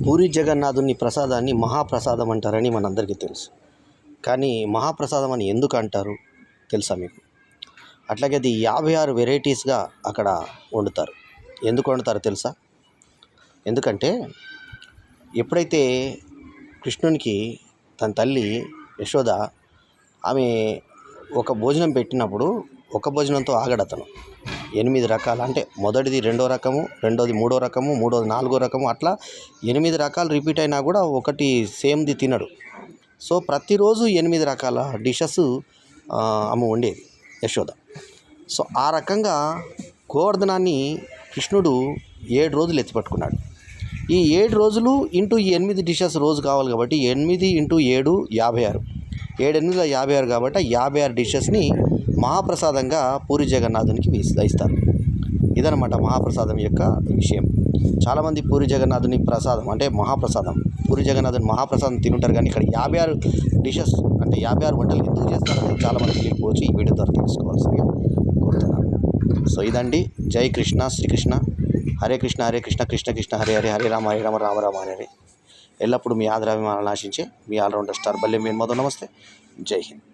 పూరి జగన్నాథుని ప్రసాదాన్ని మహాప్రసాదం అంటారని మనందరికీ తెలుసు. కానీ మహాప్రసాదం అని ఎందుకు అంటారు తెలుసా మీకు? అట్లాగే అది 56 వెరైటీస్గా అక్కడ వండుతారు. ఎందుకు వండుతారో తెలుసా? ఎందుకంటే ఎప్పుడైతే కృష్ణునికి తన తల్లి యశోద ఆమె ఒక భోజనం పెట్టినప్పుడు ఒక భోజనంతో ఆగడతను 8 రకాలు, అంటే మొదటిది 2వ రకము, రెండోది 3వ రకము, మూడోది 4వ రకము, అట్లా 8 రకాలు రిపీట్ అయినా కూడా ఒకటి సేమ్ది తినడు. సో ప్రతిరోజు 8 రకాల డిషెస్ ఆమె వండేది యశోద. సో ఆ రకంగా గోవర్ధనాన్ని కృష్ణుడు 7 రోజులు ఎత్తిపట్టుకున్నాడు. ఈ 7 రోజులు ఇంటూ ఈ 8 డిషెస్ రోజు కావాలి కాబట్టి 8 ఇంటూ 7 56, 7 8 56 కాబట్టి 56 డిషెస్ని మహాప్రసాదంగా పూరి జగన్నాథునికి ఇస్తారు. ఇదనమాట మహాప్రసాదం యొక్క విషయం. చాలామంది పూరి జగన్నాథుని ప్రసాదం అంటే మహాప్రసాదం, పూరి జగన్నాథుని మహాప్రసాదం తింటారు. కానీ ఇక్కడ 56 డిషెస్ అంటే 56 వంటలు ఎందుకు చేస్తారని చాలామంది తెలియకపోవచ్చు. ఈ వీడియో ద్వారా తెలుసుకోవాల్సిందిగా కోరుతున్నాను. సో ఇదండి. జై కృష్ణ, శ్రీకృష్ణ, హరే కృష్ణ హరే కృష్ణ, కృష్ణ కృష్ణ హరే హరే, హరే రామ రామ రామ హరే. ఎల్లప్పుడూ మీ ఆదరాభిమానాలు ఆశించే మీ ఆల్రౌండర్ స్టార్ బల్లెం వేణుమాధవ్. నమస్తే. జై హింద్.